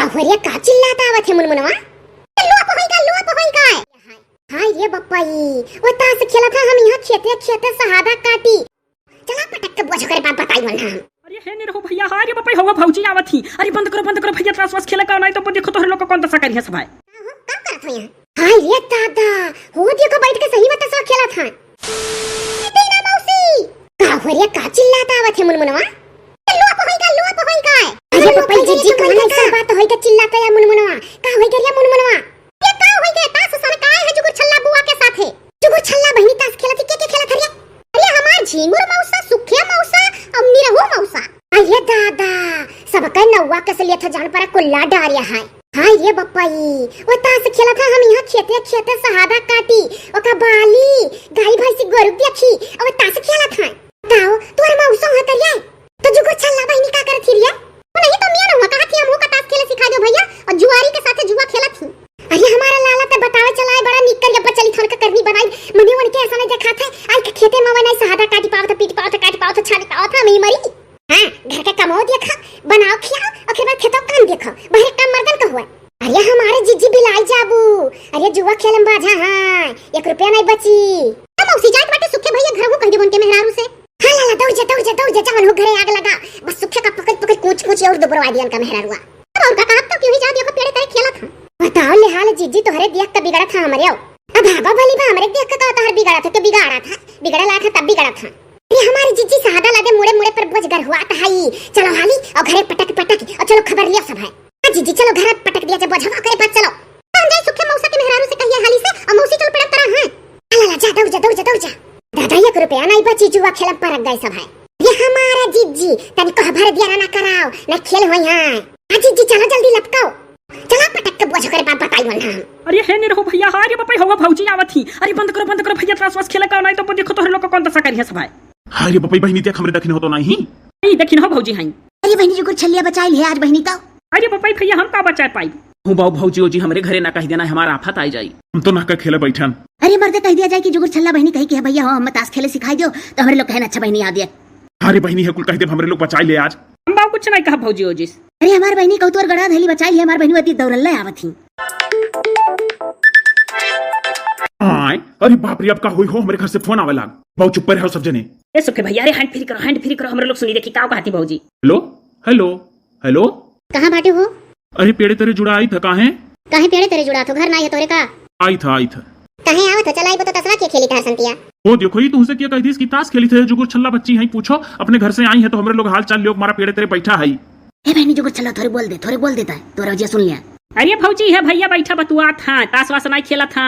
कावरिया का चिल्लाता आवत है मुनमुनवा। लुआ पहोई का हाय रे बप्पाई वो तास खेला था हम यहाँ खेते सहादा काटी चला पटक के बोझ करे बाप बताई मन हम। अरे है नहीं रहो भैया हां रे बप्पाई होगा भौजी आवत थी। अरे बंद करो भैया त्रास खेला का नहीं तो देखो तोहरे लोग को कौन सा करिया सब है। का करत हो यहाँ हाय रे दादा हो देखो बैठ के सही मत सो खेला था तेरा मौसी कावरिया का चिल्लाता आवत है मुनमुनवा। लुआ पहोई का अरे बप्पाई जी कौन ऐसा बात होई के चिल्लाता है मुनमुनवा का होई के रे मुनमुनवा ये का होई के तास सन का है जुगुर छल्ला बुआ के साथ है जुगुर छल्ला बहिनी तास खेलती के खेलत हरिया। अरे हमार झिंगुर मौसा सुखिया मौसा अम्मी रहो मौसा अरे दादा सबका नौवा कसलियत जान पर कुल्ला डारिया है। हाय ये बप्पाई वो तास खेला था हम यहाँ खेते सहादा काटी ओका बाली गाय भैंसी गोरु देखी और तास खेला था ताओ तोर मौसा है करिया तो जुगुर छल्ला बहिनी का करत हिरिया नहीं तो मियां रहुआ कहा थी हम का तास खेले सिखा दो भैया और जुआरी के साथ जुआ खेला थी। अरे हमारा लाला तो बतावे चलाए बड़ा निकर जब चली थन का करनी बनाई मने वन के ऐसा नहीं देखा था आज के खेते में नहीं सहादा काटी पाव तो पीट पाव तो काटी पाव तो छाली पाव था मैं मरी। हां घर का कमाओ देखा बनाओ खिलाओ और फिर खेतों काम देखो बाहर काम मर्दन का हुआ। अरे हमारे जीजी बिलाई जाबू अरे जुआ खेलम बाजा हां 1 रुपया नहीं बची मौसी जात बाटे सुखे भैया घर को कह दे बनके मेहरारू से। हां लाला दौड़ जा जान हो घरे आग लगा बस सुखे का पकड़ कूच और दुबरवा दियन का मेहरारुआ और का कहा तो क्यों ही जा दियो को पेड़ तय खेला था बताओ ले हाल जीजी तोहरे देख के बिगड़ा था हमारे अब भाबा भली बा हमरे देख के तो तोहर बिगड़ा था तो बिगड़ा ला था तब बिगड़ा था। ये हमारी जीजी सहादा लादे मुड़े पर बोझगर हुआ था हाई चलो हाली और घरे पटक और चलो खबर लिया सब है जीजी चलो घर पटक दिया जब बोझवा करे बात चलो अंजय सुखे मौसा के मेहरारू से कहिए हाली से और मौसी चल पड़क तरह है ला जा दौड़ जा दादा 1 रुपया नहीं बची जुआ खेल पर गए सब है। ये हमारा जीजी तनी को भर दिया ना कराओ ना खेल होई हां जीजी चलो जल्दी लपकाओ चला पटक के बोझ करे बाप बताई मन हम। अरे है नहीं रहो भैया हां रे बप्पाई होगा भौजी आवत थी। अरे बंद करो भैया त्रास खेला का नहीं तो देखो तोहरे लोग को कौन सा करिया सब है। हां रे बप्पाई बहिनी देख हमरे दखिन हो तो नहीं देखिन हो भौजी हां। अरे बहिनी जुगुर छलिया बचाई ले आज बहिनी तो। अरे बप्पाई भैया हम का बचा पाई हूं बाऊ भौजी जी हमरे घरे ना कह देना हमारा आफत आई जाई हम तो ना का खेले बैठन। अरे मर्दे कह दिया जाए कि जुगुर छल्ला बहिनी कही के भैया हो हम ताश खेले सिखाई दो तो हमरे लोग कहना अच्छा बहिनी आ दिया। अरे बहिनी है कुल कह दे हमरे लोग बचाई ले आज हम बाऊ कुछ नहीं कहा भौजी जी। अरे हमार बहिनी कौतुर गड़ा धैली बचाई ले हमार बहिनी अति दौड़ल आवत थी। आय अरे बाप रे अब का होई हो हमरे घर से फोन आवे लाग बाऊ चुप रहो सब जने। ए सुखे भैया अरे हैंड फ्री करो हमरे लोग सुनी देखी का कहती भौजी। हेलो कहां बाटे हो? अरे पेड़े तेरे जुड़ा आई था काहे पेड़े तेरे जुड़ा तो घर ना है तोरे का आई था कहे आवत चलाई तो तसरा के खेली था संतिया ओ देखो ही तुमसे क्या कहती इसकी ताश खेली थे जुगुर छल्ला बच्ची है पूछो अपने घर से आई है तो हमरे लोग हाल चाल लोग हमारा पेड़े तेरे बैठा है। ए बहनी जुगुर छल्ला थोड़े बोल देता है तोरा वजह सुन लिया। अरे भौजी है भैया बैठा बतुआ था ताश वास नहीं खेला था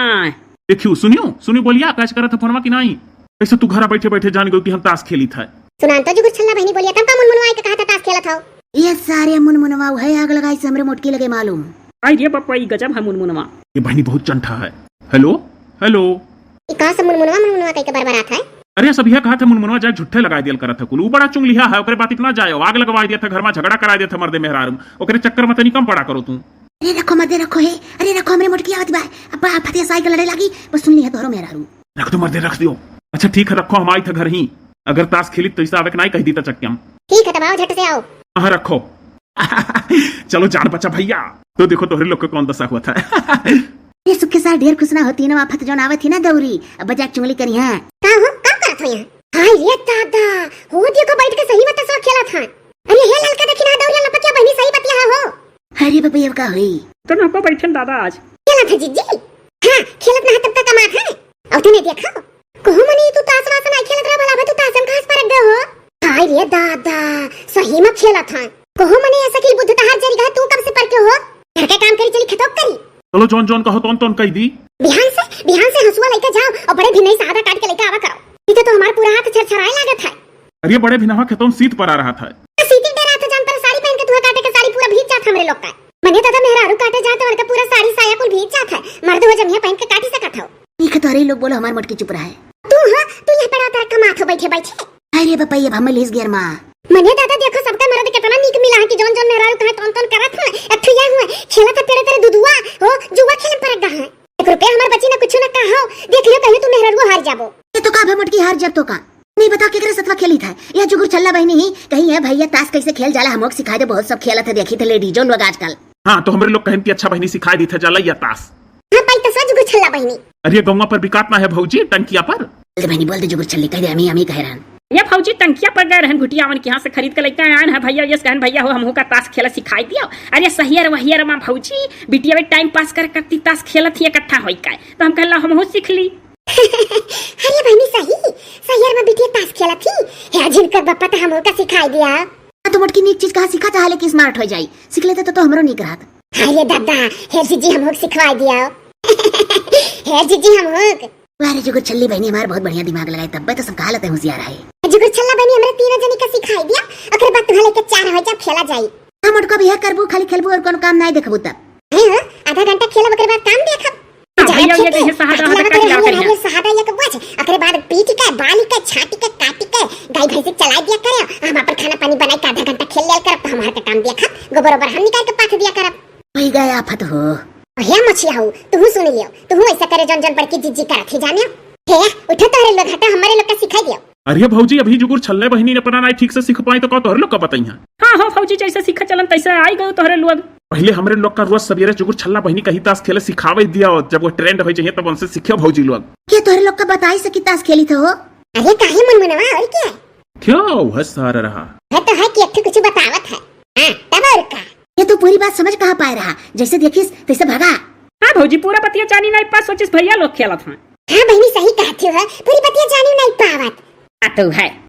देखियो सुनियो बोलिया काज करा था फोनवा की नहीं ऐसे तू घर बैठे जान गयो कि हम ताश खेली था सुना तो जुगुर छल्ला बहनी बोलिया तब का मुनमुनवा के कहा था ताश खेला था ये सारे मुनमुनवा है आग लगाई से हमरे मोटकी लगे मालूम। आई रे बप्पाई गजब है मुनमुनवा ये बहनी बहुत चंठा है। हेलो का से मुनमुनवा कह के बार आता है। अरे सब यह कहा था मुनमुनवा जाए झुट्ठे लगा दिया करा था कुल बड़ा चुंग लिया है ओकरे बात इतना जाए आग लगवा दिया था घर में झगड़ा करा दिया था मर्दे मेहरारू ओकरे चक्कर में तनी कम पड़ा करो तू। अरे रखो मर्दे रखो है अरे रखो हमरे मोटकी आवत बा अब फतिया साइकिल लड़े लगी बस सुन लिया तोरो मेहरारू रख दो मर्दे रख दियो। अच्छा ठीक है रखो हम आई था घर ही अगर ताश खेली तो ऐसा नहीं कह दी था चक्के हम ठीक है तब आओ झट से आओ। हाँ रखो चलो जान बचा भैया तो देखो तोहरे लोग को कौन दशा हुआ था। ये सुखे साथ ढेर खुश ना होती ना वाफत जो आवत थी ना दौरी अब बजाक चुंगली करी हां का करत हो यहां। हाय रे दादा हो देखो बैठ के सही मत सो खेला था। अरे हे ललका देखिना दौरिया लपकिया बहनी सही बतिया हो। अरे बाबा ये का हुई तो ना को बैठन दादा आज खेला था जीजी हां खेलत ना तब तक कमा था और तूने देखा कोहू मनी तू ताश वास ना खेलत रहा भला तू ताशन खास पर गए हो। हाय रे दादा सही में खेला था कोहू मनी ऐसा की बुद्ध तहार जरी तू कब से पर के हो घर के काम करी चली खतोक करी चलो जॉन कहो तोन कह दी बिहान से हंसुआ लेके जाओ और बड़े भिनई सहादा काट के लेके आवा करो इते तो हमार पूरा हाथ छरछराए लागत है। अरे बड़े भिनवा खेतों सीत पर आ रहा था सीती डरा था जान पर साड़ी पहन के तू काटे के साड़ी पूरा भीग जाता हमरे लोग का मने दादा मेहरारू काटे जाते और का पूरा साड़ी साया कुल भीग जाता है मर्द हो जब पहन के काटी सकत हो। ठीक है तोरे लोग बोलो हमार मोटकी चुप रहा है तू यहाँ पड़ा तार कमा थो बैठे अरे बापा ये हम लिस गियर मां मने दादा देखो सबका मर्द कितना नीक मिला है कि जोन मेहरारू कहे तोन करत है अथुया हुए खेला था तेरे दुधुआ हो जुआ खेल पर गहा है 1 रुपया हमार बच्ची ना कुछ ना कहो देख लियो कहीं तू मेहरारू हार जाबो ये तो का भे मोटकी हार जब तो का नहीं बता केकरे सतवा खेली था या जुगुर छल्ला बहनी ही कहीं है भैया ताश कैसे खेल जाला हमोक सिखा दे बहुत सब खेला था देखी थे लेडीजों लोग आजकल। हाँ तो हमरे लोग कहन की अच्छा बहनी सिखाई दी थे जला या तास। हाँ पाई तो जुगुर छल्ला बहिनी। अरे गौवा पर बिकात ना है भौजी टंकिया पर। बोल दे बहनी बोल दे जुगुर छल्ली कह दे हम ही कह रहन। ये फौजी टंकिया पर गए रहन घुटियावन के यहाँ से खरीद के लेके आन है भैया। यस कहन भैया हो हमहू का ताश खेला सिखाई दियो। अरे सहियर वहियर मां भौजी बिटिया में टाइम पास कर करती ताश खेलत ही इकट्ठा होई का तो हम कहला हमहू सीख ली। अरे बहिनी सही सहियर में बिटिया ताश खेला थी है जिनकर बापा तो हमहू का सिखाई दिया। तो मोटकी नीक चीज कहा सीखा चाहे कि स्मार्ट हो जाई सीख लेते तो हमरो नीक रहत। अरे दादा हे जीजी हमहू सिखवा दिया। हे जीजी हमहू अरे जुगुर छल्ली बहनी हमार बहुत बढ़िया दिमाग लगाई तब तो सब कहा लेते होशियार है। जुगुर छल्ला बहिनी हमरे तीनों जनी का सिखाई दिया ओकरे बाद तुम्हारे के 4 हो जा खेला जाई। हम मोटका भी है करबू खाली खेलबू और कोनो काम नहीं देखबू तब। हां आधा घंटा खेलब ओकरे बाद काम देखब। भैया ये जैसे सहादा हद का खिलाव करिया। सहादा या के बाज ओकरे बाद पीट के बाली के छाटी के काटी के गाय भैंस चला दिया करे। हम अपन खाना पानी बनाई के आधा घंटा खेल लेल करब तो हमार के काम देखब गोबर ओबर हम निकाल के पाथ दिया करब। वही गया आफत हो हे मछिया हो तू सुन लियो तू ऐसा करे जन जन पर की जिज्जी करत ही जानियो। हे उठो तोरे लोग हटा हमारे लोग का सिखाई दियो। अरे भौजी अभी जुगुर छल्ले बहनी ने अपना नहीं ठीक से सिख पाई तो कह तोहरे लोग का बताइया। हाँ हाँ फौजी जैसे सीखा चलन तैसे आई गए तोहरे लोग। पहले हमरे लोग का रोज सवेरे जुगुर छल्ला बहनी कही ताश खेले सिखावे दिया जब वो ट्रेंड हो चाहिए तब उनसे सीखे भौजी लोग। क्या तोहरे लोग का बताई सकी ताश खेली तो हो। अरे काहे मनमनवा और क्या क्यों है सारा रहा है तो है कि एक कुछ बतावत है। हां तब और का ये तो पूरी बात समझ कहाँ पाए रहा जैसे देखिस तैसे भागा। हाँ भौजी पूरा बतिया जानी नहीं पास सोचिस भैया लोग खेलत हैं। हां बहिनी सही कहती हो पूरी बतिया जानी नहीं पावत। तो है